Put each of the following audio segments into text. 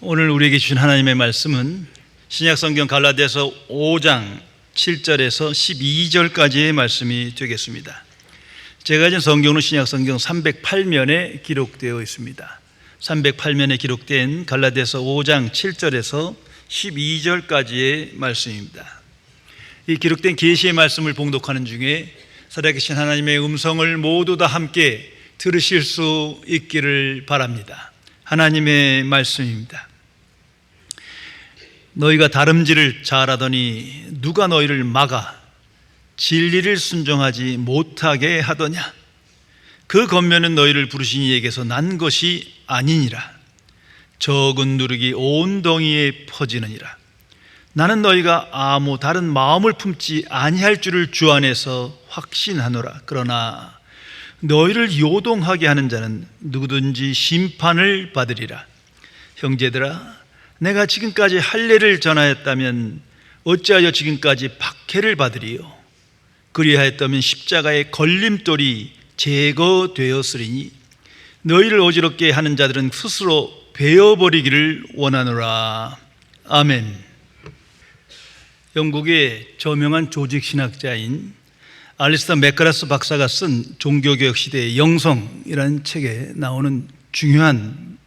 오늘 우리에게 주신 하나님의 말씀은 신약성경 갈라디아서 5장 7절에서 12절까지의 말씀이 되겠습니다. 제가 가진 성경은 신약성경 308면에 기록되어 있습니다. 308면에 기록된 갈라디아서 5장 7절에서 12절까지의 말씀입니다. 이 기록된 계시의 말씀을 봉독하는 중에 살아계신 하나님의 음성을 모두 다 함께 들으실 수 있기를 바랍니다. 하나님의 말씀입니다. 너희가 다름질을 잘하더니 누가 너희를 막아 진리를 순종하지 못하게 하더냐? 그 겉면은 너희를 부르신 이에게서 난 것이 아니니라. 적은 누룩이 온 덩이에 퍼지느니라. 나는 너희가 아무 다른 마음을 품지 아니할 줄을 주 안에서 확신하노라. 그러나 너희를 요동하게 하는 자는 누구든지 심판을 받으리라. 형제들아, 내가 지금까지 할례를 전하였다면 어찌하여 지금까지 박해를 받으리요? 그리하였다면 십자가의 걸림돌이 제거되었으리니 너희를 어지럽게 하는 자들은 스스로 베어버리기를 원하노라. 아멘. 영국의 저명한 조직신학자인 알리스터 맥가라스 박사가 쓴 종교개혁 시대의 영성이라는 책에 나오는 중요한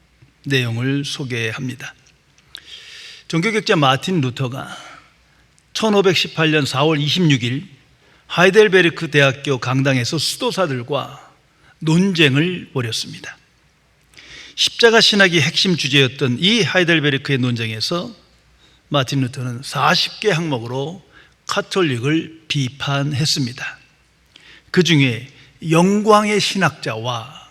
내용을 소개합니다. 종교개혁자 마틴 루터가 1518년 4월 26일 하이델베르크 대학교 강당에서 수도사들과 논쟁을 벌였습니다. 십자가 신학이 핵심 주제였던 이 하이델베르크의 논쟁에서 마틴 루터는 40개 항목으로 카톨릭을 비판했습니다. 그 중에 영광의 신학자와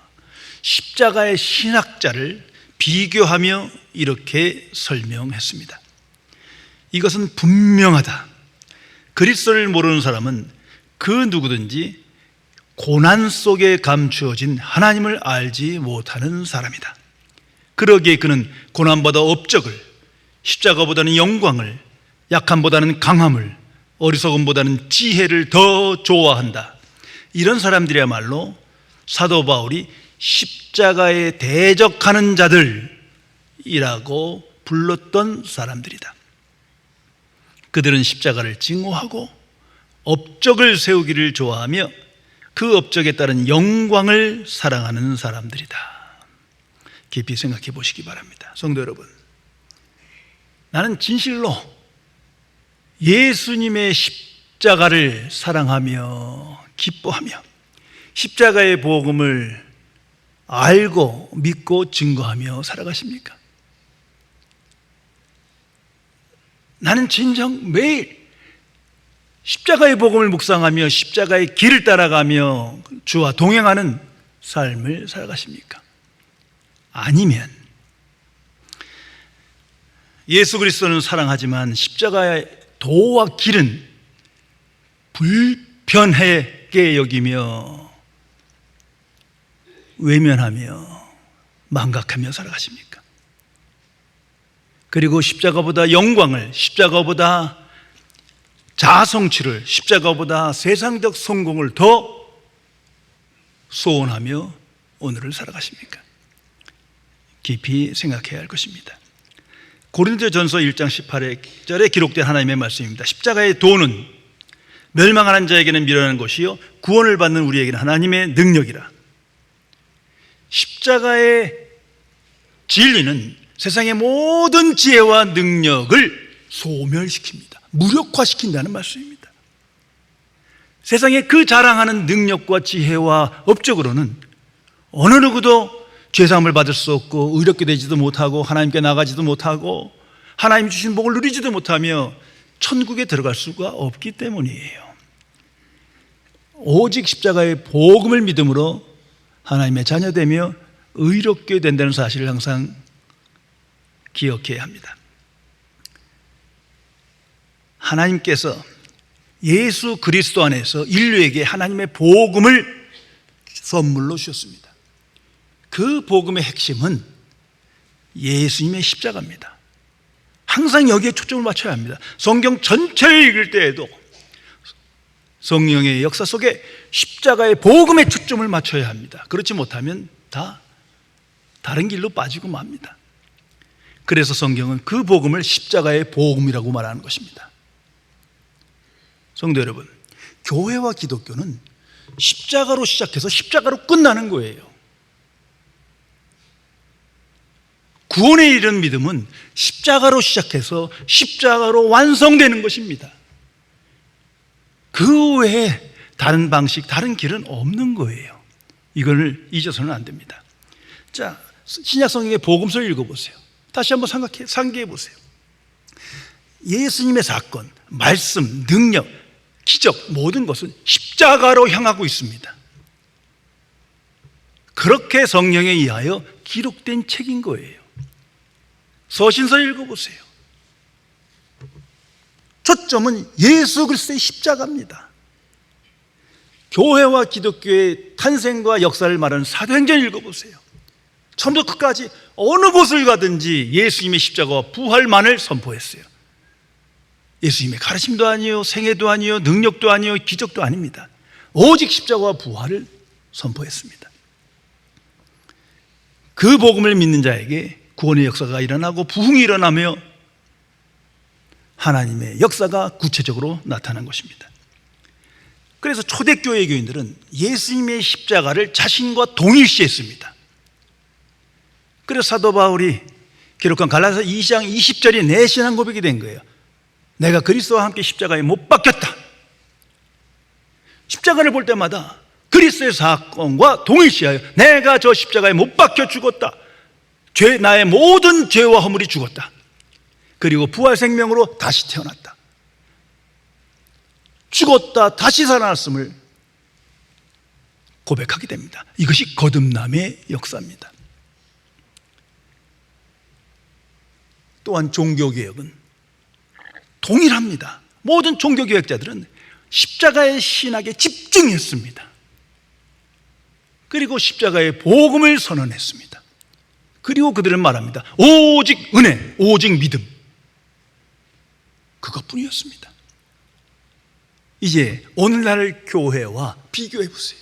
십자가의 신학자를 비교하며 이렇게 설명했습니다. 이것은 분명하다. 그리스도를 모르는 사람은 그 누구든지 고난 속에 감추어진 하나님을 알지 못하는 사람이다. 그러기에 그는 고난보다 업적을, 십자가보다는 영광을, 약함보다는 강함을, 어리석음보다는 지혜를 더 좋아한다. 이런 사람들이야말로 사도 바울이 십자가에 대적하는 자들이라고 불렀던 사람들이다. 그들은 십자가를 증오하고 업적을 세우기를 좋아하며 그 업적에 따른 영광을 사랑하는 사람들이다. 깊이 생각해 보시기 바랍니다. 성도 여러분, 나는 진실로 예수님의 십자가를 사랑하며 기뻐하며 십자가의 복음을 알고 믿고 증거하며 살아가십니까? 나는 진정 매일 십자가의 복음을 묵상하며 십자가의 길을 따라가며 주와 동행하는 삶을 살아가십니까? 아니면 예수 그리스도는 사랑하지만 십자가의 도와 길은 불편하게 여기며 외면하며 망각하며 살아가십니까? 그리고 십자가보다 영광을, 십자가보다 자아성취를, 십자가보다 세상적 성공을 더 소원하며 오늘을 살아가십니까? 깊이 생각해야 할 것입니다. 고린도전서 1장 18절에 기록된 하나님의 말씀입니다. 십자가의 도는 멸망하는 자에게는 미련한 것이요 구원을 받는 우리에게는 하나님의 능력이라. 십자가의 진리는 세상의 모든 지혜와 능력을 소멸시킵니다. 무력화시킨다는 말씀입니다. 세상에 그 자랑하는 능력과 지혜와 업적으로는 어느 누구도 죄사함을 받을 수 없고 의롭게 되지도 못하고 하나님께 나가지도 못하고 하나님 주신 복을 누리지도 못하며 천국에 들어갈 수가 없기 때문이에요. 오직 십자가의 복음을 믿음으로 하나님의 자녀되며 의롭게 된다는 사실을 항상 기억해야 합니다. 하나님께서 예수 그리스도 안에서 인류에게 하나님의 복음을 선물로 주셨습니다. 그 복음의 핵심은 예수님의 십자가입니다. 항상 여기에 초점을 맞춰야 합니다. 성경 전체를 읽을 때에도 성령의 역사 속에 십자가의 복음에 초점을 맞춰야 합니다. 그렇지 못하면 다 다른 길로 빠지고 맙니다. 그래서 성경은 그 복음을 십자가의 복음이라고 말하는 것입니다. 성도 여러분, 교회와 기독교는 십자가로 시작해서 십자가로 끝나는 거예요. 구원에 이른 믿음은 십자가로 시작해서 십자가로 완성되는 것입니다. 그 외에 다른 방식, 다른 길은 없는 거예요. 이걸 잊어서는 안 됩니다. 자, 신약 성경의 복음서를 읽어보세요. 다시 한번 상기해 보세요. 예수님의 사건, 말씀, 능력, 기적, 모든 것은 십자가로 향하고 있습니다. 그렇게 성령에 의하여 기록된 책인 거예요. 서신서 읽어보세요. 초점은 예수 그리스도의 십자가입니다. 교회와 기독교의 탄생과 역사를 말하는 사도행전 읽어보세요. 처음부터 끝까지 어느 곳을 가든지 예수님의 십자가와 부활만을 선포했어요. 예수님의 가르침도 아니요, 생애도 아니요, 능력도 아니요, 기적도 아닙니다. 오직 십자가와 부활을 선포했습니다. 그 복음을 믿는 자에게 구원의 역사가 일어나고 부흥이 일어나며 하나님의 역사가 구체적으로 나타난 것입니다. 그래서 초대교회 교인들은 예수님의 십자가를 자신과 동일시했습니다. 그래서 사도 바울이 기록한 갈라디아서 2장 20절이 내 신앙 고백이 된 거예요. 내가 그리스도와 함께 십자가에 못 박혔다. 십자가를 볼 때마다 그리스도의 사건과 동일시하여 내가 저 십자가에 못 박혀 죽었다. 나의 모든 죄와 허물이 죽었다. 그리고 부활 생명으로 다시 태어났다. 죽었다 다시 살아났음을 고백하게 됩니다. 이것이 거듭남의 역사입니다. 또한 종교개혁은 동일합니다. 모든 종교개혁자들은 십자가의 신학에 집중했습니다. 그리고 십자가의 복음을 선언했습니다. 그리고 그들은 말합니다. 오직 은혜, 오직 믿음. 그것뿐이었습니다. 이제 오늘날 교회와 비교해 보세요.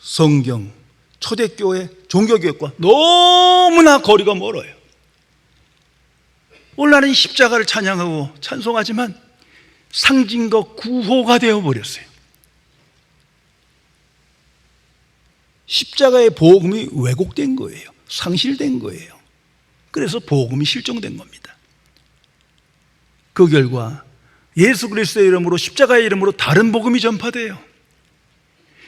성경, 초대교회, 종교교육과 너무나 거리가 멀어요. 오늘날은 십자가를 찬양하고 찬송하지만 상징과 구호가 되어버렸어요. 십자가의 복음이 왜곡된 거예요. 상실된 거예요. 그래서 복음이 실종된 겁니다. 그 결과 예수 그리스도의 이름으로, 십자가의 이름으로 다른 복음이 전파돼요.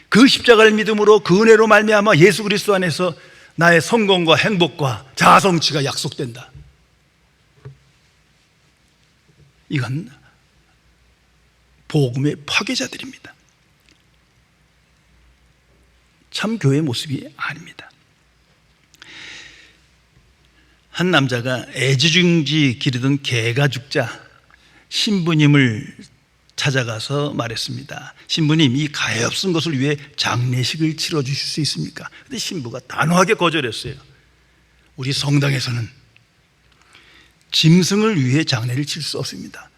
그 십자가를 믿음으로, 그 은혜로 말미암아 예수 그리스도 안에서 나의 성공과 행복과 자아성취가 약속된다. 이건 복음의 파괴자들입니다. 참 교회의 모습이 아닙니다. 한 남자가 애지중지 기르던 개가 죽자 신부님을 찾아가서 말했습니다. 신부님, 이 가엾은 것을 위해 장례식을 치러주실 수 있습니까? 그런데 신부가 단호하게 거절했어요. 우리 성당에서는 짐승을 위해 장례를 칠 수 없습니다.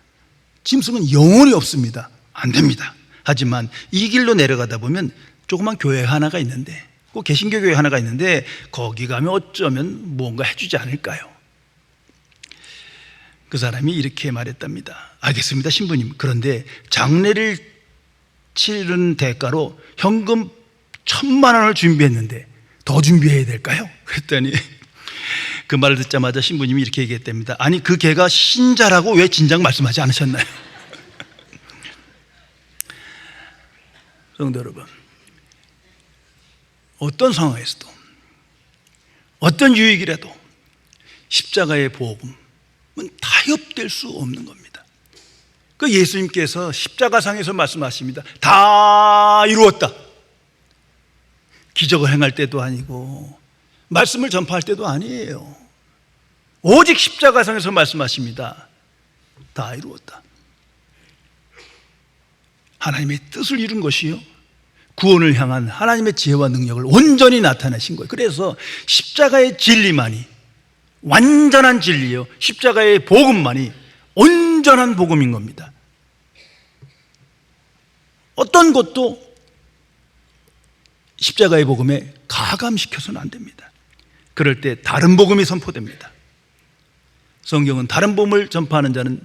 짐승은 영혼이 없습니다. 안 됩니다. 하지만 이 길로 내려가다 보면 조그만 교회 하나가 있는데, 그 개신교 교회 하나가 있는데 거기 가면 어쩌면 뭔가 해주지 않을까요? 그 사람이 이렇게 말했답니다. 알겠습니다, 신부님. 그런데 장례를 치른 대가로 현금 1,000만 원을 준비했는데 더 준비해야 될까요? 그랬더니 그 말을 듣자마자 신부님이 이렇게 얘기했답니다. 아니, 그 개가 신자라고 왜 진작 말씀하지 않으셨나요? 성도 여러분, 어떤 상황에서도, 어떤 유익이라도 십자가의 복음은 타협될 수 없는 겁니다. 그 예수님께서 십자가상에서 말씀하십니다. 다 이루었다. 기적을 행할 때도 아니고 말씀을 전파할 때도 아니에요. 오직 십자가상에서 말씀하십니다. 다 이루었다. 하나님의 뜻을 이룬 것이요, 구원을 향한 하나님의 지혜와 능력을 온전히 나타내신 거예요. 그래서 십자가의 진리만이 완전한 진리요, 십자가의 복음만이 온전한 복음인 겁니다. 어떤 것도 십자가의 복음에 가감시켜서는 안 됩니다. 그럴 때 다른 복음이 선포됩니다. 성경은 다른 복음을 전파하는 자는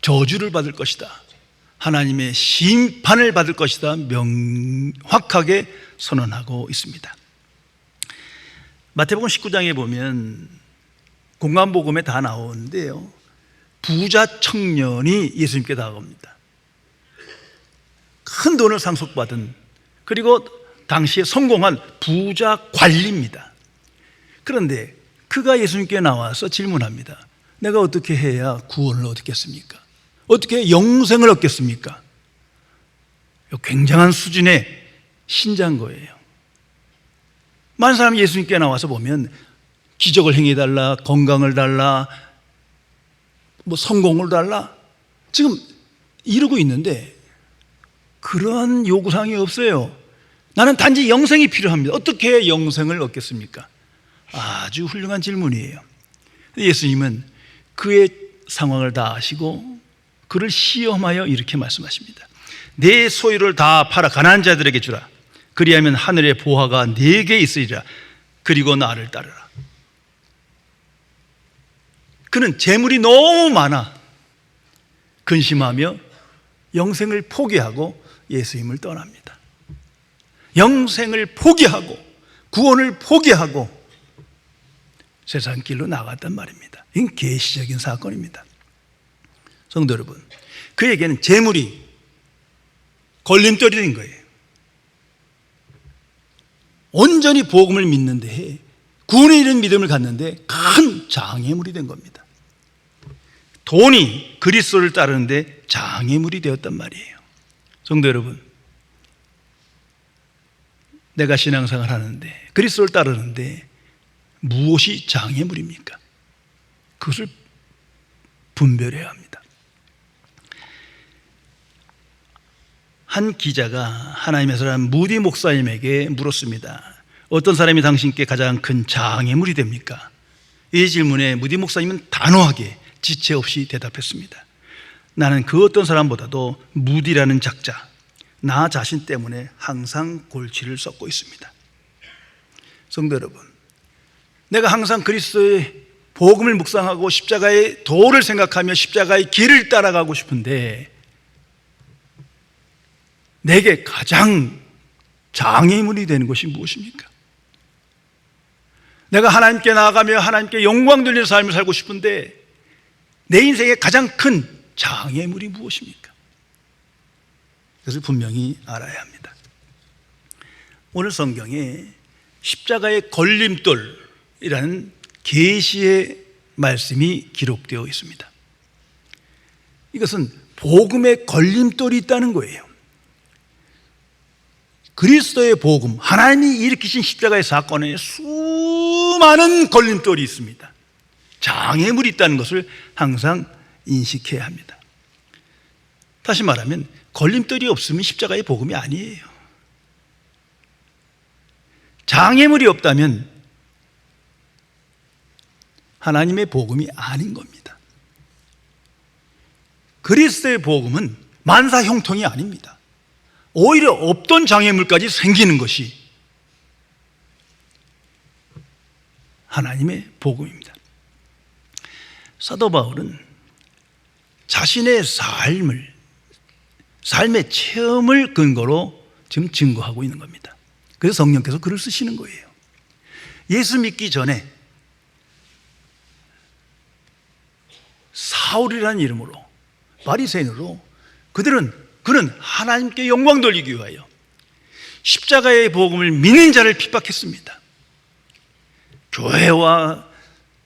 저주를 받을 것이다, 하나님의 심판을 받을 것이다 명확하게 선언하고 있습니다. 마태복음 19장에 보면 공관복음에 다 나오는데요, 부자 청년이 예수님께 다가옵니다. 큰 돈을 상속받은, 그리고 당시에 성공한 부자 관리입니다. 그런데 그가 예수님께 나와서 질문합니다. 내가 어떻게 해야 구원을 얻겠습니까? 어떻게 영생을 얻겠습니까? 굉장한 수준의 신자인 거예요. 많은 사람이 예수님께 나와서 보면 기적을 행해달라, 건강을 달라, 성공을 달라, 지금 이루고 있는데 그런 요구사항이 없어요. 나는 단지 영생이 필요합니다. 어떻게 영생을 얻겠습니까? 아주 훌륭한 질문이에요. 예수님은 그의 상황을 다 아시고 그를 시험하여 이렇게 말씀하십니다. 내 소유를 다 팔아 가난한 자들에게 주라. 그리하면 하늘의 보화가 네게 있으리라. 그리고 나를 따르라. 그는 재물이 너무 많아 근심하며 영생을 포기하고 예수님을 떠납니다. 영생을 포기하고 구원을 포기하고 세상 길로 나갔단 말입니다. 이건 계시적인 사건입니다. 성도 여러분, 그에게는 재물이 걸림돌이 된 거예요. 온전히 복음을 믿는데, 구원에 이른 믿음을 갖는데 큰 장애물이 된 겁니다. 돈이 그리스도를 따르는데 장애물이 되었단 말이에요. 성도 여러분, 내가 신앙생활 하는데, 그리스도를 따르는데 무엇이 장애물입니까? 그것을 분별해야 합니다. 한 기자가 하나님의 사람 무디 목사님에게 물었습니다. 어떤 사람이 당신께 가장 큰 장애물이 됩니까? 이 질문에 무디 목사님은 단호하게 지체 없이 대답했습니다. 나는 그 어떤 사람보다도 무디라는 작자, 나 자신 때문에 항상 골치를 썩고 있습니다. 성도 여러분, 내가 항상 그리스도의 복음을 묵상하고 십자가의 도를 생각하며 십자가의 길을 따라가고 싶은데 내게 가장 장애물이 되는 것이 무엇입니까? 내가 하나님께 나아가며 하나님께 영광 돌리는 삶을 살고 싶은데 내 인생의 가장 큰 장애물이 무엇입니까? 그것을 분명히 알아야 합니다. 오늘 성경에 십자가의 걸림돌이라는 계시의 말씀이 기록되어 있습니다. 이것은 복음의 걸림돌이 있다는 거예요. 그리스도의 복음, 하나님이 일으키신 십자가의 사건에 수많은 걸림돌이 있습니다. 장애물이 있다는 것을 항상 인식해야 합니다. 다시 말하면 걸림돌이 없으면 십자가의 복음이 아니에요. 장애물이 없다면 하나님의 복음이 아닌 겁니다. 그리스도의 복음은 만사 형통이 아닙니다. 오히려 없던 장애물까지 생기는 것이 하나님의 복음입니다. 사도 바울은 자신의 삶의 체험을 근거로 지금 증거하고 있는 겁니다. 그래서 성령께서 글을 쓰시는 거예요. 예수 믿기 전에 사울이라는 이름으로, 바리새인으로 그는 하나님께 영광 돌리기 위하여 십자가의 복음을 믿는 자를 핍박했습니다. 교회와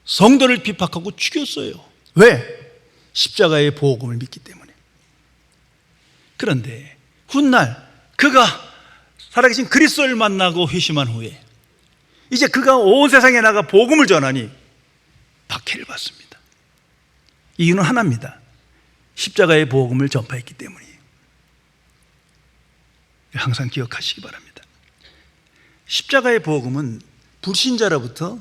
성도를 핍박하고 죽였어요. 왜? 십자가의 복음을 믿기 때문에. 그런데 훗날 그가 살아계신 그리스도를 만나고 회심한 후에 이제 그가 온 세상에 나가 복음을 전하니 박해를 받습니다. 이유는 하나입니다. 십자가의 복음을 전파했기 때문이에요. 항상 기억하시기 바랍니다. 십자가의 복음은 불신자로부터,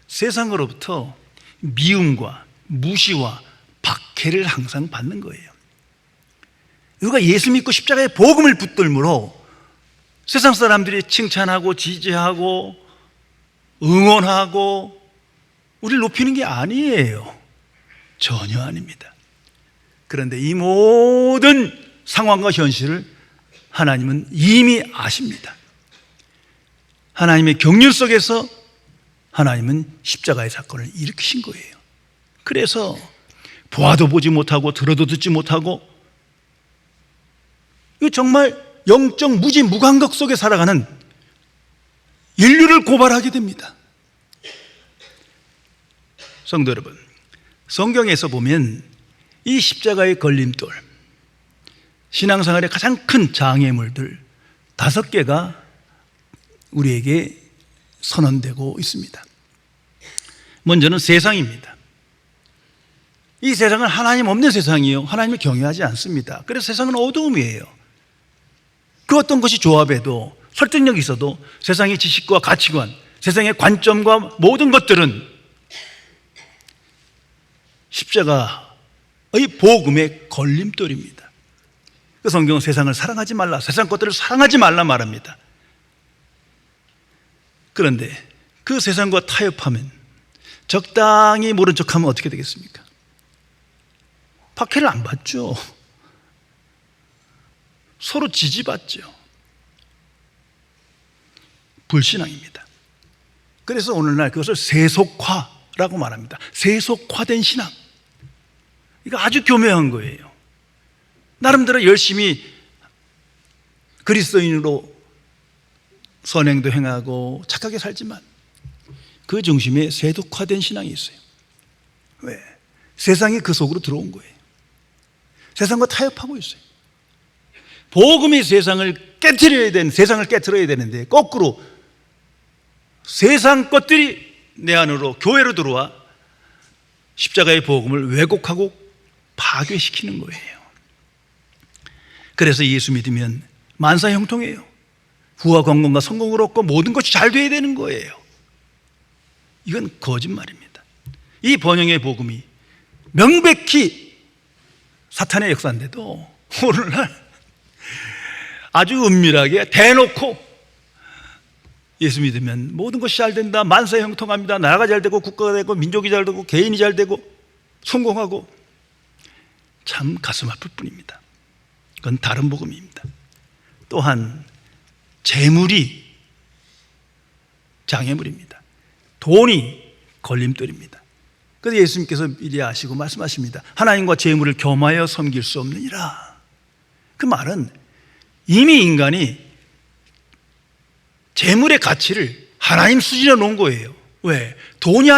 세상으로부터 미움과 무시와 박해를 항상 받는 거예요. 누가 예수 믿고 십자가의 복음을 붙들므로 세상 사람들이 칭찬하고 지지하고 응원하고 우리를 높이는 게 아니에요. 전혀 아닙니다. 그런데 이 모든 상황과 현실을 하나님은 이미 아십니다. 하나님의 경륜 속에서 하나님은 십자가의 사건을 일으키신 거예요. 그래서 보아도 보지 못하고 들어도 듣지 못하고 정말 영적 무지 무감각 속에 살아가는 인류를 고발하게 됩니다. 성도 여러분, 성경에서 보면 이 십자가의 걸림돌, 신앙생활의 가장 큰 장애물들 5개가 우리에게 선언되고 있습니다. 먼저는 세상입니다. 이 세상은 하나님 없는 세상이요, 하나님을 경외하지 않습니다. 그래서 세상은 어두움이에요. 그 어떤 것이 조합해도 설득력이 있어도 세상의 지식과 가치관, 세상의 관점과 모든 것들은 십자가의 복음의 걸림돌입니다. 그 성경은 세상을 사랑하지 말라, 세상 것들을 사랑하지 말라 말합니다. 그런데 그 세상과 타협하면, 적당히 모른 척하면 어떻게 되겠습니까? 박해를 안 받죠. 서로 지지받죠. 불신앙입니다. 그래서 오늘날 그것을 세속화라고 말합니다. 세속화된 신앙. 이거 아주 교묘한 거예요. 나름대로 열심히 그리스도인으로 선행도 행하고 착하게 살지만 그 중심에 세속화된 신앙이 있어요. 왜? 세상이 그 속으로 들어온 거예요. 세상과 타협하고 있어요. 복음이 세상을 깨트려야 되는데 거꾸로 세상 것들이 내 안으로, 교회로 들어와 십자가의 복음을 왜곡하고 파괴시키는 거예요. 그래서 예수 믿으면 만사형통해요. 부와 건강과 성공을 얻고 모든 것이 잘 돼야 되는 거예요. 이건 거짓말입니다. 이 번영의 복음이 명백히 사탄의 역사인데도 오늘날 아주 은밀하게 대놓고 예수 믿으면 모든 것이 잘 된다, 만사형통합니다, 나라가 잘 되고 국가가 되고 민족이 잘 되고 개인이 잘 되고 성공하고, 참 가슴 아플 뿐입니다. 그건 다른 복음입니다. 또한 재물이 장애물입니다. 돈이 걸림돌입니다. 그래서 예수님께서 미리 아시고 말씀하십니다. 하나님과 재물을 겸하여 섬길 수 없느니라. 그 말은 이미 인간이 재물의 가치를 하나님 수준에 놓은 거예요. 왜? 돈이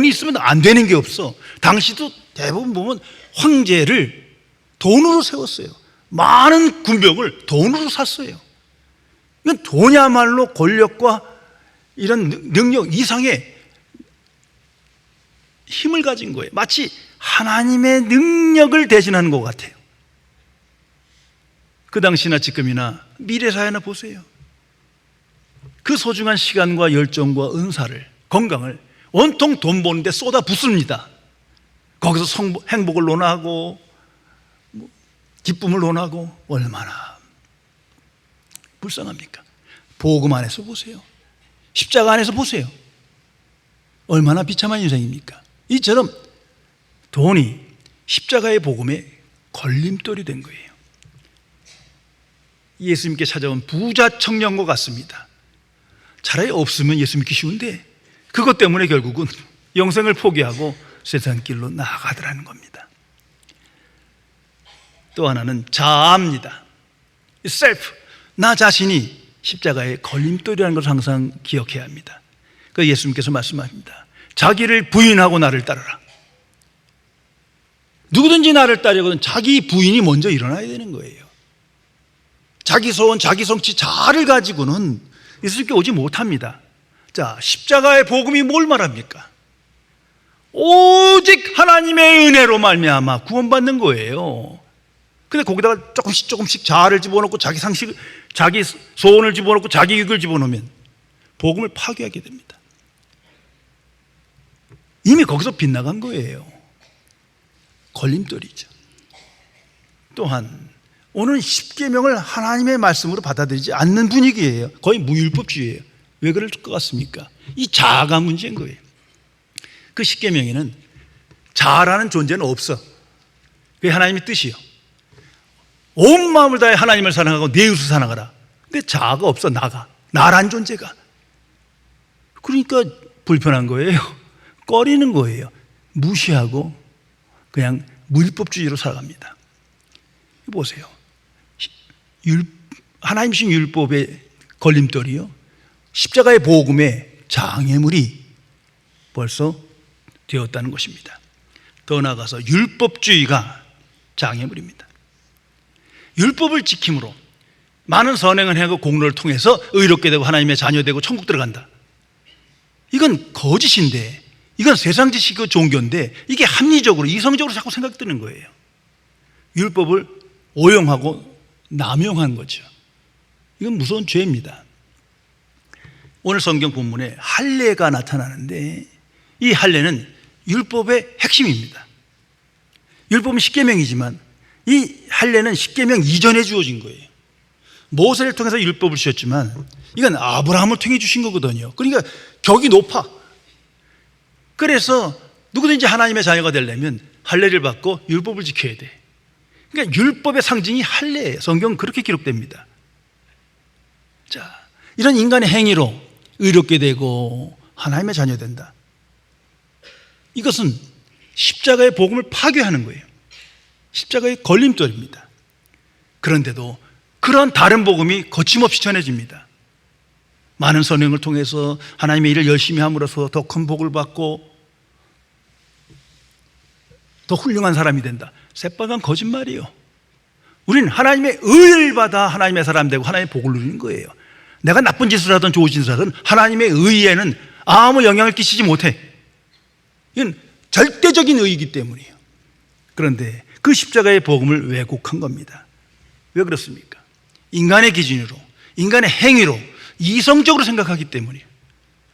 있으면 안 되는 게 없어. 당시도 대부분 보면 황제를 돈으로 세웠어요. 많은 군병을 돈으로 샀어요. 이건 돈이야말로 권력과 이런 능력 이상의 힘을 가진 거예요. 마치 하나님의 능력을 대신하는 것 같아요. 그 당시나 지금이나 미래 사회나 보세요. 그 소중한 시간과 열정과 은사를, 건강을 온통 돈 버는데 쏟아 붓습니다. 거기서 행복을 논하고 기쁨을 논하고, 얼마나 불쌍합니까? 복음 안에서 보세요. 십자가 안에서 보세요. 얼마나 비참한 인생입니까? 이처럼 돈이 십자가의 복음에 걸림돌이 된 거예요. 예수님께 찾아온 부자 청년과 같습니다. 차라리 없으면 예수 믿기 쉬운데 그것 때문에 결국은 영생을 포기하고 세상 길로 나아가더라는 겁니다. 또 하나는 자아입니다. 셀프, 나 자신이 십자가의 걸림돌이라는 것을 항상 기억해야 합니다. 그래서 예수님께서 말씀하십니다. 자기를 부인하고 나를 따르라. 누구든지 나를 따르거든 자기 부인이 먼저 일어나야 되는 거예요. 자기 소원, 자기 성취, 자아를 가지고는 예수님께 오지 못합니다. 자, 십자가의 복음이 뭘 말합니까? 오직 하나님의 은혜로 말미암아 구원받는 거예요. 근데 거기다가 조금씩 자아를 집어넣고 자기 상식, 자기 소원을 집어넣고 자기 이익을 집어넣으면 복음을 파괴하게 됩니다. 이미 거기서 빗나간 거예요. 걸림돌이죠. 또한 오늘 십계명을 하나님의 말씀으로 받아들이지 않는 분위기예요. 거의 무율법주의예요. 왜 그럴 것 같습니까? 이 자아가 문제인 거예요. 그 십계명에는 자아라는 존재는 없어. 그게 하나님의 뜻이요. 온 마음을 다해 하나님을 사랑하고 내 이웃을 사랑하라. 근데 자아가 없어. 나란 존재가. 그러니까 불편한 거예요. 꺼리는 거예요. 무시하고 그냥 무율법주의로 살아갑니다. 보세요. 하나님 신 율법의 걸림돌이요, 십자가의 복음의 장애물이 벌써 되었다는 것입니다. 더 나아가서 율법주의가 장애물입니다. 율법을 지킴으로 많은 선행을 하고 공로를 통해서 의롭게 되고 하나님의 자녀 되고 천국 들어간다. 이건 거짓인데, 이건 세상 지식의 종교인데, 이게 합리적으로 이성적으로 자꾸 생각 드는 거예요. 율법을 오용하고 남용한 거죠. 이건 무서운 죄입니다. 오늘 성경 본문에 할례가 나타나는데, 이 할례는 율법의 핵심입니다. 율법은 십계명이지만 이 할례는 십계명 이전에 주어진 거예요. 모세를 통해서 율법을 주셨지만 이건 아브라함을 통해 주신 거거든요. 그러니까 격이 높아. 그래서 누구든지 하나님의 자녀가 되려면 할례를 받고 율법을 지켜야 돼. 그러니까 율법의 상징이 할례예요. 성경은 그렇게 기록됩니다. 자, 이런 인간의 행위로 의롭게 되고 하나님의 자녀 된다. 이것은 십자가의 복음을 파괴하는 거예요. 십자가의 걸림돌입니다. 그런데도 그런 다른 복음이 거침없이 전해집니다. 많은 선행을 통해서 하나님의 일을 열심히 함으로써 더 큰 복을 받고 더 훌륭한 사람이 된다. 새빨간 거짓말이에요. 우리는 하나님의 의를 받아 하나님의 사람 되고 하나님의 복을 누리는 거예요. 내가 나쁜 짓을 하든 좋은 짓을 하든 하나님의 의에는 아무 영향을 끼치지 못해. 이건 절대적인 의이기 때문이에요. 그런데 그 십자가의 복음을 왜곡한 겁니다. 왜 그렇습니까? 인간의 기준으로, 인간의 행위로, 이성적으로 생각하기 때문이에요.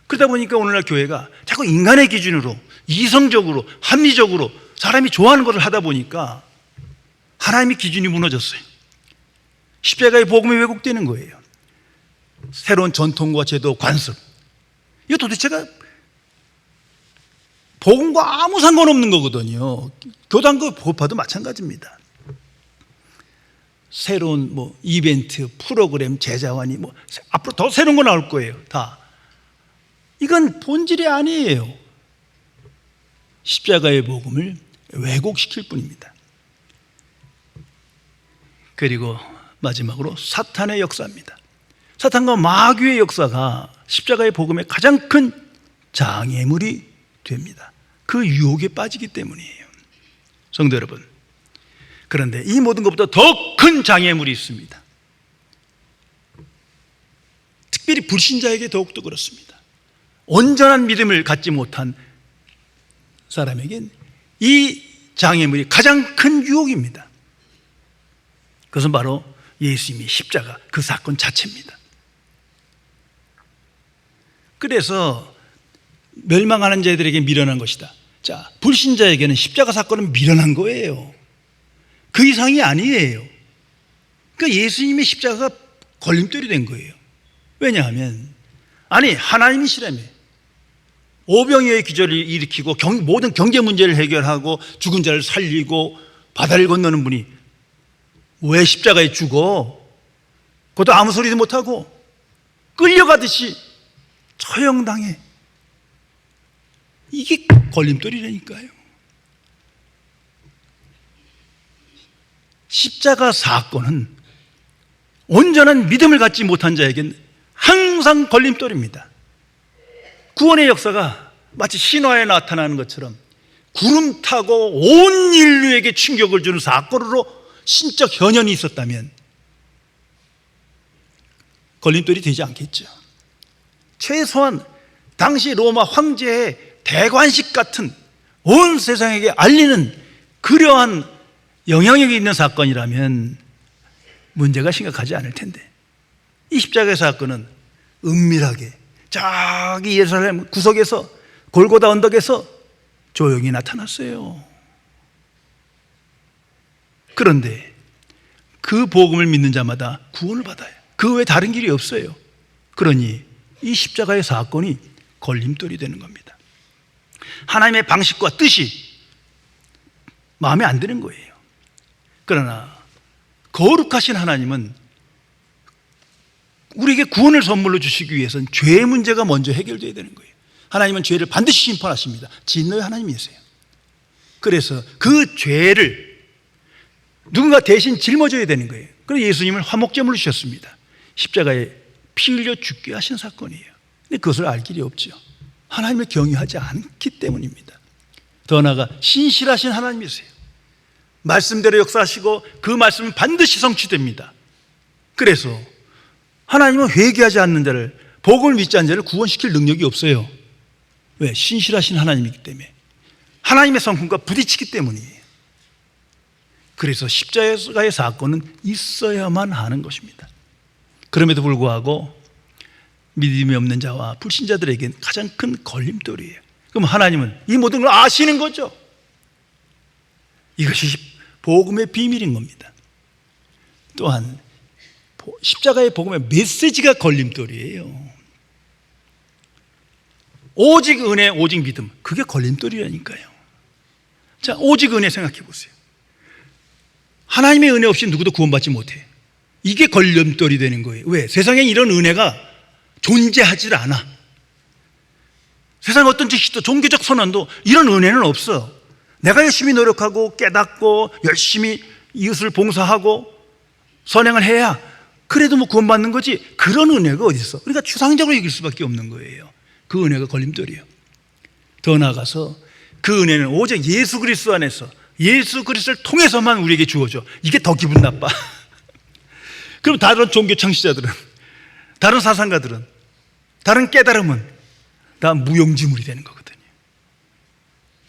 그러다 보니까 오늘날 교회가 자꾸 인간의 기준으로, 이성적으로, 합리적으로 사람이 좋아하는 것을 하다 보니까 하나님의 기준이 무너졌어요. 십자가의 복음이 왜곡되는 거예요. 새로운 전통과 제도, 관습, 이거 도대체가 복음과 아무 상관없는 거거든요. 교단과 법화도 마찬가지입니다. 새로운 이벤트, 프로그램, 제자환이 앞으로 더 새로운 거 나올 거예요. 다. 이건 본질이 아니에요. 십자가의 복음을 왜곡시킬 뿐입니다. 그리고 마지막으로 사탄의 역사입니다. 사탄과 마귀의 역사가 십자가의 복음의 가장 큰 장애물이 됩니다. 그 유혹에 빠지기 때문이에요. 성도 여러분, 그런데 이 모든 것보다 더 큰 장애물이 있습니다. 특별히 불신자에게 더욱더 그렇습니다. 온전한 믿음을 갖지 못한 사람에겐 이 장애물이 가장 큰 유혹입니다. 그것은 바로 예수님의 십자가, 그 사건 자체입니다. 그래서 멸망하는 자들에게 미련한 것이다. 자, 불신자에게는 십자가 사건은 미련한 거예요. 그 이상이 아니에요. 그러니까 예수님의 십자가가 걸림돌이 된 거예요. 왜냐하면 하나님이시라며 오병이어의 기적을 일으키고 모든 경제 문제를 해결하고 죽은 자를 살리고 바다를 건너는 분이 왜 십자가에 죽어? 그것도 아무 소리도 못하고 끌려가듯이 처형당해. 이게 걸림돌이라니까요. 십자가 사건은 온전한 믿음을 갖지 못한 자에겐 항상 걸림돌입니다. 구원의 역사가 마치 신화에 나타나는 것처럼 구름 타고 온 인류에게 충격을 주는 사건으로 신적 현현이 있었다면 걸림돌이 되지 않겠죠. 최소한 당시 로마 황제의 대관식 같은 온 세상에게 알리는 그러한 영향력이 있는 사건이라면 문제가 심각하지 않을 텐데, 이 십자가의 사건은 은밀하게 저기 예루살렘 구석에서 골고다 언덕에서 조용히 나타났어요. 그런데 그 복음을 믿는 자마다 구원을 받아요. 그 외에 다른 길이 없어요. 그러니 이 십자가의 사건이 걸림돌이 되는 겁니다. 하나님의 방식과 뜻이 마음에 안 드는 거예요. 그러나 거룩하신 하나님은 우리에게 구원을 선물로 주시기 위해서는 죄의 문제가 먼저 해결돼야 되는 거예요. 하나님은 죄를 반드시 심판하십니다. 진노의 하나님이세요. 그래서 그 죄를 누군가 대신 짊어져야 되는 거예요. 그래서 예수님을 화목제물로 주셨습니다. 십자가에 피 흘려 죽게 하신 사건이에요. 근데 그것을 알 길이 없죠. 하나님을 경외하지 않기 때문입니다. 더 나아가 신실하신 하나님이세요. 말씀대로 역사하시고 그 말씀은 반드시 성취됩니다. 그래서 하나님은 회개하지 않는 자를, 복음을 믿지 않는 자를 구원시킬 능력이 없어요. 왜? 신실하신 하나님이기 때문에. 하나님의 성품과 부딪히기 때문이에요. 그래서 십자가의 사건은 있어야만 하는 것입니다. 그럼에도 불구하고 믿음이 없는 자와 불신자들에겐 가장 큰 걸림돌이에요. 그럼 하나님은 이 모든 걸 아시는 거죠. 이것이 복음의 비밀인 겁니다. 또한 십자가의 복음의 메시지가 걸림돌이에요. 오직 은혜, 오직 믿음, 그게 걸림돌이라니까요. 자, 오직 은혜 생각해 보세요. 하나님의 은혜 없이 누구도 구원받지 못해. 이게 걸림돌이 되는 거예요. 왜? 세상에 이런 은혜가 존재하지 않아. 세상에 어떤 지식도 종교적 선언도 이런 은혜는 없어. 내가 열심히 노력하고 깨닫고 열심히 이웃을 봉사하고 선행을 해야 그래도 뭐 구원받는 거지, 그런 은혜가 어디 있어? 그러니까 추상적으로 이길 수밖에 없는 거예요. 그 은혜가 걸림돌이에요. 더 나아가서 그 은혜는 오직 예수 그리스도 안에서, 예수 그리스도를 통해서만 우리에게 주어져. 이게 더 기분 나빠. 그럼 다른 종교 창시자들은, 다른 사상가들은, 다른 깨달음은 다 무용지물이 되는 거거든요.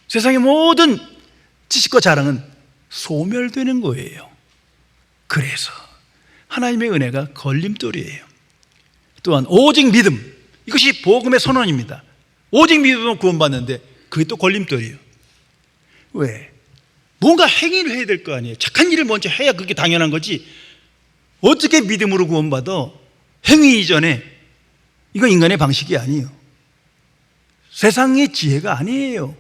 세상의 모든 지식과 자랑은 소멸되는 거예요. 그래서 하나님의 은혜가 걸림돌이에요. 또한 오직 믿음, 이것이 복음의 선언입니다. 오직 믿음으로 구원받는데 그게 또 걸림돌이에요. 왜? 뭔가 행위를 해야 될 거 아니에요. 착한 일을 먼저 해야 그게 당연한 거지. 어떻게 믿음으로 구원받아? 행위 이전에. 이건 인간의 방식이 아니에요. 세상의 지혜가 아니에요.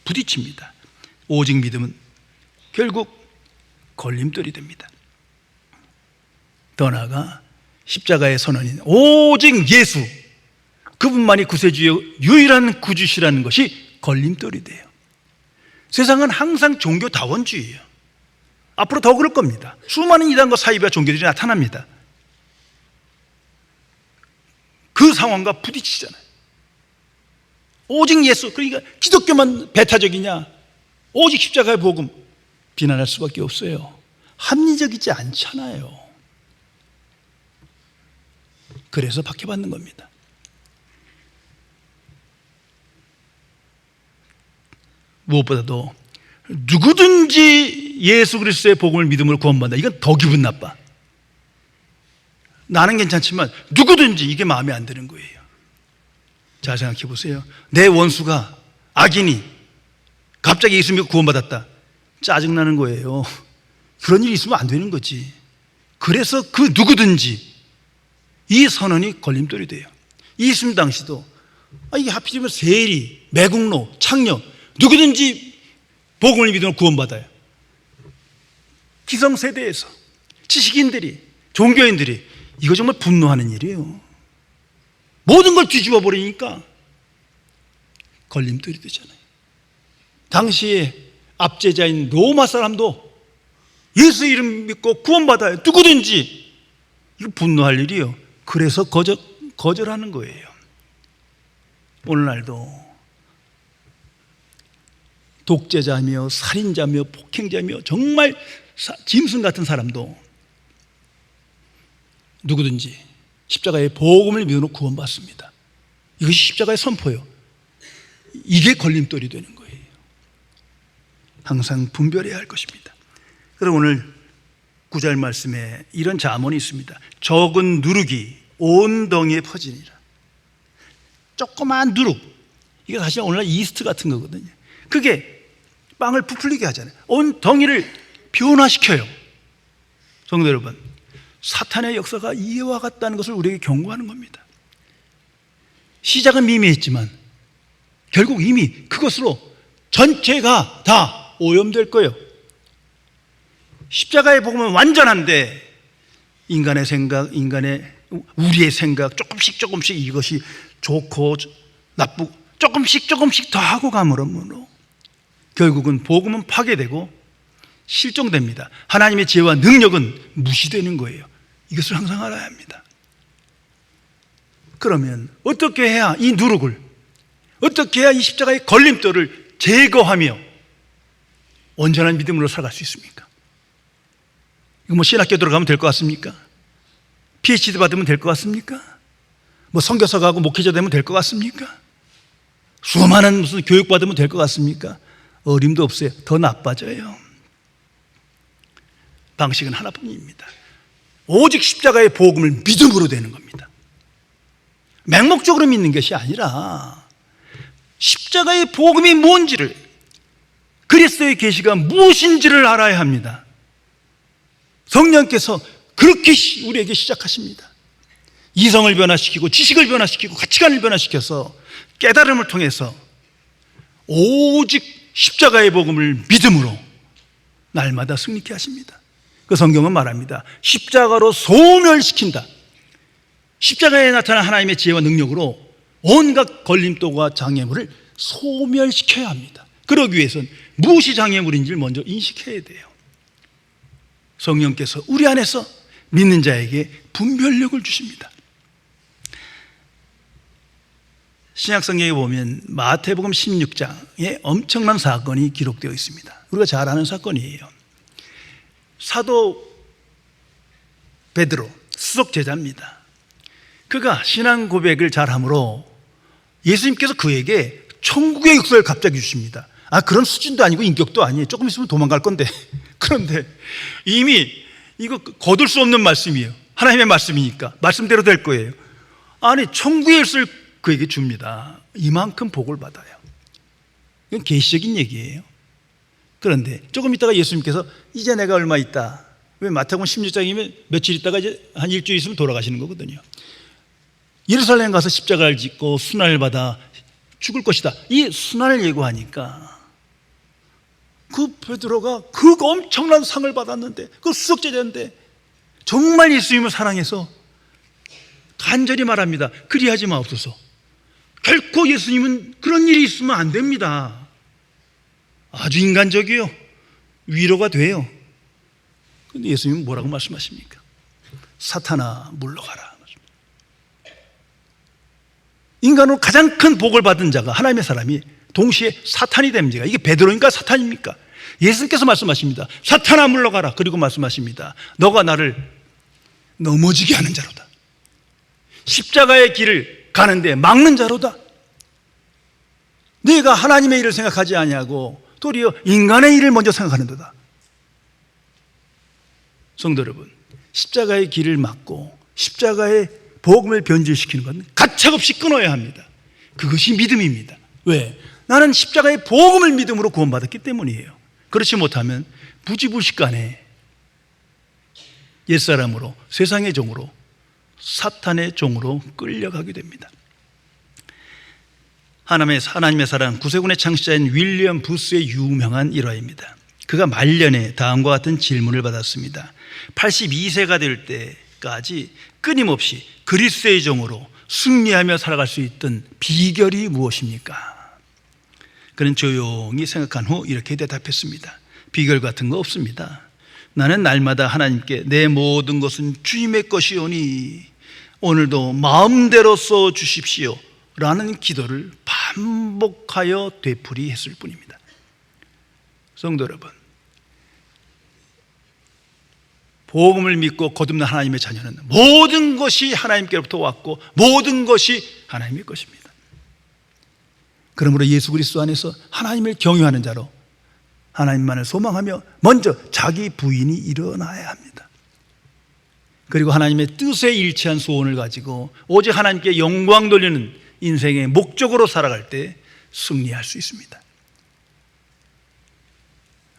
부딪힙니다. 오직 믿음은 결국 걸림돌이 됩니다. 더 나아가 십자가의 선언인 오직 예수, 그분만이 구세주의 유일한 구주시라는 것이 걸림돌이 돼요. 세상은 항상 종교다원주의예요. 앞으로 더 그럴 겁니다. 수많은 이단과 사이비와 종교들이 나타납니다. 그 상황과 부딪히잖아요. 오직 예수, 그러니까 기독교만 배타적이냐, 오직 십자가의 복음, 비난할 수밖에 없어요. 합리적이지 않잖아요. 그래서 박해받는 겁니다. 무엇보다도 누구든지 예수 그리스도의 복음을 믿음으로 구원받는다. 이건 더 기분 나빠. 나는 괜찮지만 누구든지 이게 마음에 안 드는 거예요. 잘 생각해 보세요. 내 원수가, 악인이 갑자기 예수 믿고 구원받았다. 짜증나는 거예요. 그런 일이 있으면 안 되는 거지. 그래서 그 누구든지 이 선언이 걸림돌이 돼요. 예수님 당시도 이게 하필이면 세리, 매국노, 창녀, 누구든지 복음을 믿으면 구원받아요. 기성세대에서 지식인들이, 종교인들이 이거 정말 분노하는 일이에요. 모든 걸 뒤집어 버리니까 걸림돌이 되잖아요. 당시에 압제자인 로마 사람도 예수 이름 믿고 구원받아요. 누구든지. 이거 분노할 일이에요. 그래서 거절하는 거예요. 오늘날도 독재자며 살인자며 폭행자며 정말 짐승 같은 사람도 누구든지 십자가의 복음을 믿어 구원받습니다. 이것이 십자가의 선포예요. 이게 걸림돌이 되는 거예요. 항상 분별해야 할 것입니다. 그럼 오늘 9절 말씀에 이런 잠언이 있습니다. 적은 누룩이 온 덩이에 퍼지니라. 조그만 누룩, 이게 사실 오늘날 이스트 같은 거거든요. 그게 빵을 부풀리게 하잖아요. 온 덩이를 변화시켜요. 성도 여러분, 사탄의 역사가 이와 같다는 것을 우리에게 경고하는 겁니다. 시작은 미미했지만 결국 이미 그것으로 전체가 다 오염될 거예요. 십자가의 복음은 완전한데 인간의 생각, 우리의 생각 조금씩 이것이 좋고 나쁘고 조금씩 더 하고 감으로 결국은 복음은 파괴되고 실종됩니다. 하나님의 지혜와 능력은 무시되는 거예요. 이것을 항상 알아야 합니다. 그러면 어떻게 해야 이 누룩을, 어떻게 해야 이 십자가의 걸림돌을 제거하며 온전한 믿음으로 살아갈 수 있습니까? 이거 뭐 신학교 들어가면 될 것 같습니까? PhD 받으면 될 것 같습니까? 뭐 선교사 가고 목회자 되면 될 것 같습니까? 수많은 무슨 교육 받으면 될 것 같습니까? 어림도 없어요. 더 나빠져요. 방식은 하나뿐입니다. 오직 십자가의 복음을 믿음으로 되는 겁니다. 맹목적으로 믿는 것이 아니라 십자가의 복음이 뭔지를, 그리스도의 계시가 무엇인지를 알아야 합니다. 성령께서 그렇게 우리에게 시작하십니다. 이성을 변화시키고 지식을 변화시키고 가치관을 변화시켜서 깨달음을 통해서 오직 십자가의 복음을 믿음으로 날마다 승리케 하십니다. 그 성경은 말합니다. 십자가로 소멸시킨다. 십자가에 나타난 하나님의 지혜와 능력으로 온갖 걸림돌과 장애물을 소멸시켜야 합니다. 그러기 위해서는 무엇이 장애물인지를 먼저 인식해야 돼요. 성령께서 우리 안에서 믿는 자에게 분별력을 주십니다. 신약성경에 보면 마태복음 16장에 엄청난 사건이 기록되어 있습니다. 우리가 잘 아는 사건이에요. 사도 베드로, 수석 제자입니다. 그가 신앙 고백을 잘함으로 예수님께서 그에게 천국의 역사를 갑자기 주십니다. 그런 수준도 아니고 인격도 아니에요. 조금 있으면 도망갈 건데. 그런데 이미 이거 거둘 수 없는 말씀이에요. 하나님의 말씀이니까 말씀대로 될 거예요. 아니, 천국의 역사를 그에게 줍니다. 이만큼 복을 받아요. 이건 계시적인 얘기예요. 그런데 조금 있다가 예수님께서 이제 내가 얼마 있다. 왜 마태복음 16장이면 며칠 있다가 이제 한 일주일 있으면 돌아가시는 거거든요. 예루살렘 가서 십자가를 짓고 순환을 받아 죽을 것이다. 이 순환을 예고하니까 그 베드로가 그 엄청난 상을 받았는데, 그 수석제자인데 정말 예수님을 사랑해서 간절히 말합니다. 그리하지 마옵소서. 결코 예수님은 그런 일이 있으면 안 됩니다. 아주 인간적이요, 위로가 돼요. 그런데 예수님은 뭐라고 말씀하십니까? 사탄아 물러가라. 인간으로 가장 큰 복을 받은 자가, 하나님의 사람이 동시에 사탄이 됩니다. 이게 베드로입니까? 사탄입니까? 예수님께서 말씀하십니다. 사탄아 물러가라. 그리고 말씀하십니다. 너가 나를 넘어지게 하는 자로다. 십자가의 길을 가는데 막는 자로다. 네가 하나님의 일을 생각하지 아니하고 도리어 인간의 일을 먼저 생각하는도다. 성도 여러분, 십자가의 길을 막고 십자가의 복음을 변질시키는 건 가차없이 끊어야 합니다. 그것이 믿음입니다. 왜? 나는 십자가의 복음을 믿음으로 구원받았기 때문이에요. 그렇지 못하면 부지불식간에 옛사람으로, 세상의 종으로, 사탄의 종으로 끌려가게 됩니다. 하나님의 사랑, 구세군의 창시자인 윌리엄 부스의 유명한 일화입니다. 그가 말년에 다음과 같은 질문을 받았습니다. 82세가 될 때까지 끊임없이 그리스도의 종으로 승리하며 살아갈 수 있던 비결이 무엇입니까? 그는 조용히 생각한 후 이렇게 대답했습니다. 비결 같은 거 없습니다. 나는 날마다 하나님께 내 모든 것은 주님의 것이오니 오늘도 마음대로 써 주십시오 라는 기도를 반복하여 되풀이했을 뿐입니다. 성도 여러분, 복음을 믿고 거듭난 하나님의 자녀는 모든 것이 하나님께로부터 왔고 모든 것이 하나님의 것입니다. 그러므로 예수 그리스도 안에서 하나님을 경유하는 자로 하나님만을 소망하며 먼저 자기 부인이 일어나야 합니다. 그리고 하나님의 뜻에 일치한 소원을 가지고 오직 하나님께 영광 돌리는 인생의 목적으로 살아갈 때 승리할 수 있습니다.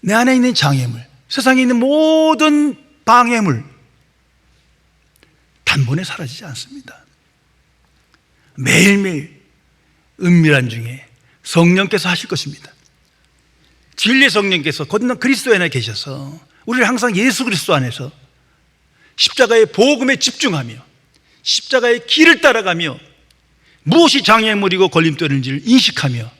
내 안에 있는 장애물, 세상에 있는 모든 방해물 단번에 사라지지 않습니다. 매일매일 은밀한 중에 성령께서 하실 것입니다. 진리의 성령께서 곧 그리스도 안에 계셔서 우리를 항상 예수 그리스도 안에서 십자가의 복음에 집중하며 십자가의 길을 따라가며 무엇이 장애물이고 걸림돌인지를 인식하며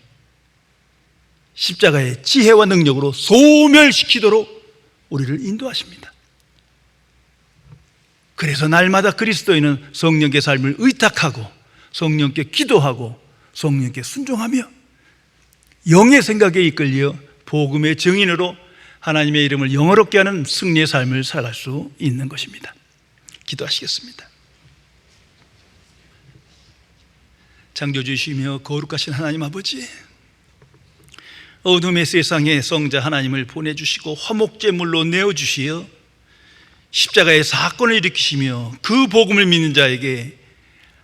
십자가의 지혜와 능력으로 소멸시키도록 우리를 인도하십니다. 그래서 날마다 그리스도인은 성령께 삶을 의탁하고 성령께 기도하고 성령께 순종하며 영의 생각에 이끌려 복음의 증인으로 하나님의 이름을 영어롭게 하는 승리의 삶을 살아갈 수 있는 것입니다. 기도하시겠습니다. 창조주시며 거룩하신 하나님 아버지, 어둠의 세상에 성자 하나님을 보내주시고 화목제물로 내어주시어 십자가의 사건을 일으키시며 그 복음을 믿는 자에게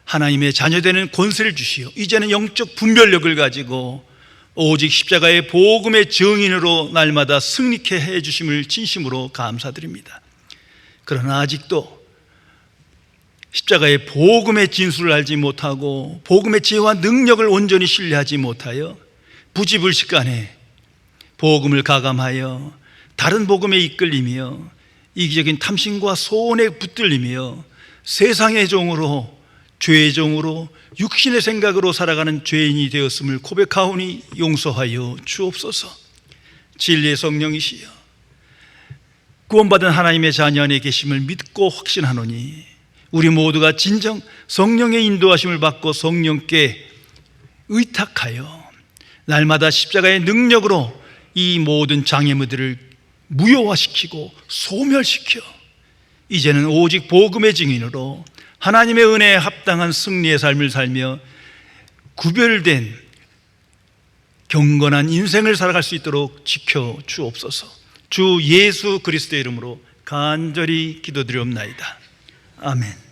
하나님의 자녀되는 권세를 주시어 이제는 영적 분별력을 가지고 오직 십자가의 복음의 증인으로 날마다 승리케 해주심을 진심으로 감사드립니다. 그러나 아직도 십자가의 복음의 진수를 알지 못하고 복음의 지혜와 능력을 온전히 신뢰하지 못하여 부지불식간에 복음을 가감하여 다른 복음에 이끌리며 이기적인 탐심과 소원에 붙들리며 세상의 종으로 죄의 종으로 육신의 생각으로 살아가는 죄인이 되었음을 고백하오니 용서하여 주옵소서. 진리의 성령이시여 구원받은 하나님의 자녀 안에 계심을 믿고 확신하노니 우리 모두가 진정 성령의 인도하심을 받고 성령께 의탁하여 날마다 십자가의 능력으로 이 모든 장애물들을 무효화시키고 소멸시켜 이제는 오직 복음의 증인으로 하나님의 은혜에 합당한 승리의 삶을 살며 구별된 경건한 인생을 살아갈 수 있도록 지켜 주옵소서. 주 예수 그리스도의 이름으로 간절히 기도드리옵나이다. 아멘.